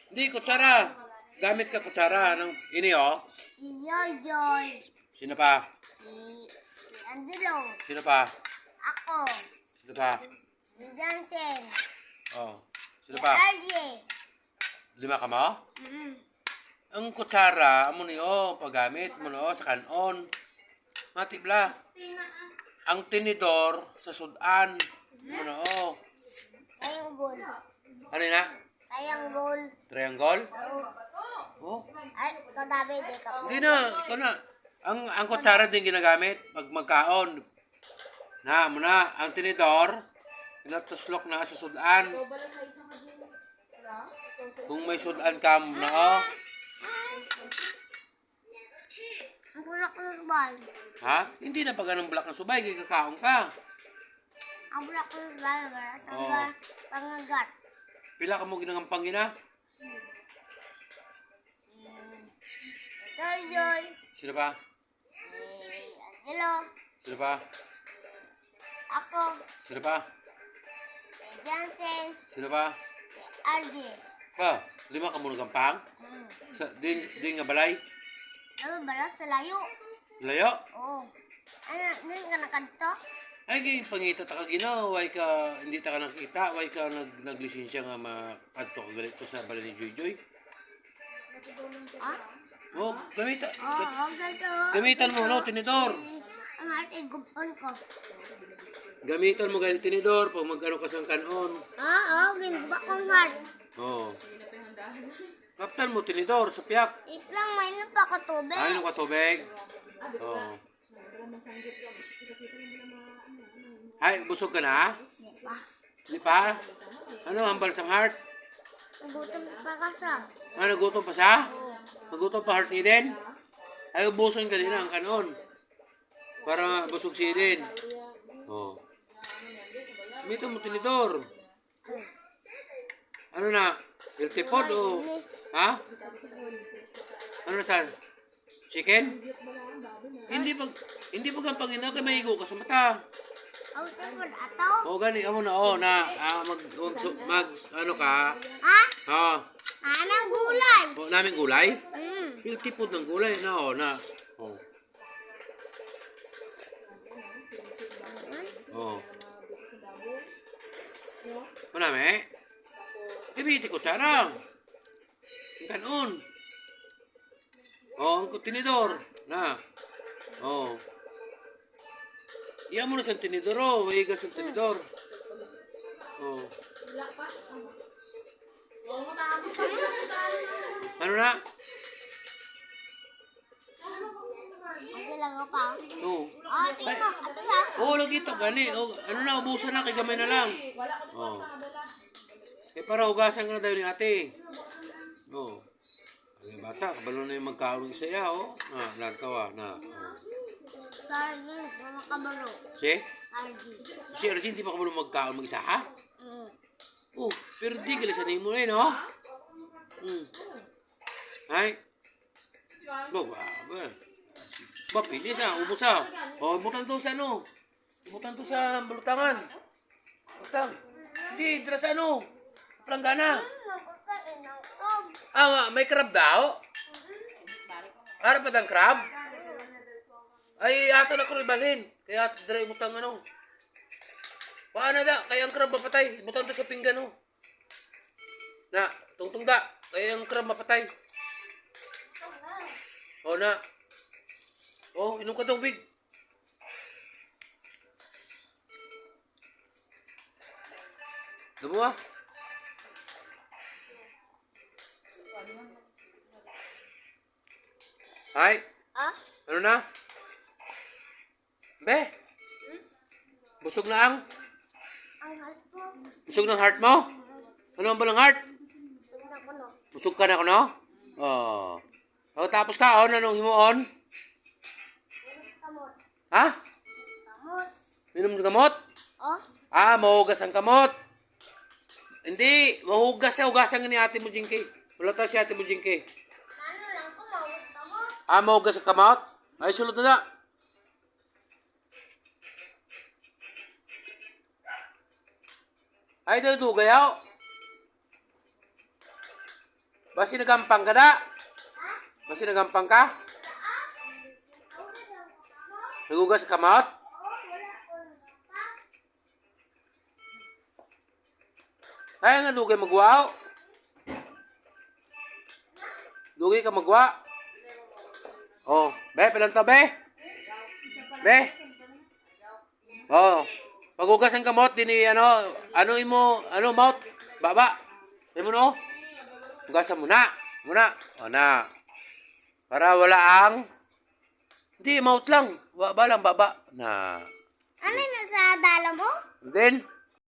Hindi, kutsara. Gamit ka kutsara. Anong, ini oh. Si Jojoy. Sino pa? Si Angelo. Sino pa? Ako. Sino pa? Si Jansen. Oh. Sino Si pa? RJ. 5 ka mo? Mm. Ang kutsara, amo niyo, paggamit mo no, sa kanon. Matibla. Ang tinidor sa sudan. Mo no. Kayang goal. Ano na? Kayang goal. Triangle? Oo. Oh. Ay, ikaw David, di ka po. Hindi na, ikaw na. Ang kutsara din ginagamit pag magkaon. Na, muna, ang tinidor, pinatuslok na sa sudan. Kung may sudan ka mo na, oh. Ang bulak ng bal. Ha? Hindi na pa ganun black na subay, kakaon ka. Ang bulak ng bal. Oo. Sa pangagat. Pila ka mo ginangampang ina? Jojoy. Sino pa? Si Angelo. Sino pa? Ako. Sino pa? Si Jansen. Sino pa? Si RJ. Pa, 5 ka mo nagampang? Sa, din nga balay? Ano ba lang sa layo? Layo? Oo. Ano, din ka nakanto? Ay, kay pangita ta ka ginaw, why ka, hindi ta ka nakita, why ka naglisensya nga makadto ka galit ko sa balay ni Joy Joy? Ha? Oh, gamitan. Oo, ganito. Gamitan mo, no, tinidor. Ang ate, gupon ko. Gamitan mo ganit tinidor pag mag-ano ka sang kanon. Oo, ginuba kong heart. Oh. Kaptan mo tinidor sa piyak. Wait lang, may na pa ko tubig. Ano ka tubig? Oh. Ay, busog ka na? Di pa. Hindi pa? Ano, hambal sang heart? Nagutom pa ka sa. Ah, nagutom pa siya? Oo. Nagutom pa heart ni Eden? Ay, ubuson ka din ang kanon. Para busog si Eden. Oh. Mito mo tinidor. Ano na? Healthy food o? Ha? Ano na saan? Chicken? Hindi pag ang Panginoon kay mahigo ka sa mata. Ang tefod ato? O gani amo na ano ka? Ha? Ha? Anang gulay. O naming gulay? Mm. Healthy food ng gulay na o na. O. O. Manami? Ibiti ko sana. Kanon. O, ang tinidor. Na. O. Iyan mo na sa tinidor, o. Waigas ang tinidor. O. Ano na? Kasi lang ako pa. O. Oh, tingnan mo. Ato sa. Oo, lagi ito. Gani. O, ano na, ubusan na. Kay gamay na lang. O. Eh, para hugasan ka na tayo ni ate. O. Ay, bata, kabalo na yung magkaon ng saya, o. Nagtawa, na. O. Sargin, mga kabalo. Si? Sargin. Si Arjun, di pa kabalo magkaon mag-isa, ha? Mm. Oh, pero di ka sa nimo eh, no? Ay. Ba, ba, pili sa, ubos sa. O, ibutan to sa ano? Ibutan to sa balutangan. Balutang. Hindi, dira sa ano? Planggana. Magkakain ng tub. May crab daw? Harap pa ng crab? Ay, ato na ko ribalhin. Kaya ato dira ibutang ano. Paano da? Kaya ang crab mapatay. Ibutan to sa pinggan, no? Na, tungtung da. Kaya ang crab mapatay. O na. O, inom ka tubig. Damo ah. Ay, Ah? ano na? Be? Busog na ang? Ang heart mo. Busog ng heart mo? Ano ang balang heart? Tingnan ko no. Busog ka na ko, no? Oh. O, tapos ka, on, anong himuon? Kamot. Ha? Kamot. Minom ng gamot? Oh? Mahugas ang kamot. Hindi, mahugas hugasan nga ni ate mo, Jinky. Wala tayo si ate mo, Jinky. Ano lang ko, mawag kamot. Mahugas ang kamot? Ay, sulod na na. Ay, daw gayaw. Basi nagampang ka da? Basi nagampang ka? Nagugas ka kamot? Ay, nga lugay magwaw. Lugay ka magwa. Oh, be, pilang to, be? Be? Oh, pagugas ang kamot, dini, ano imo, mouth, baba. Imo no? Hugasan mo na. Muna. O na. Para wala ang, hindi, mouth lang. Baba lang, baba. Na. Ano yung nasa dala mo? And then,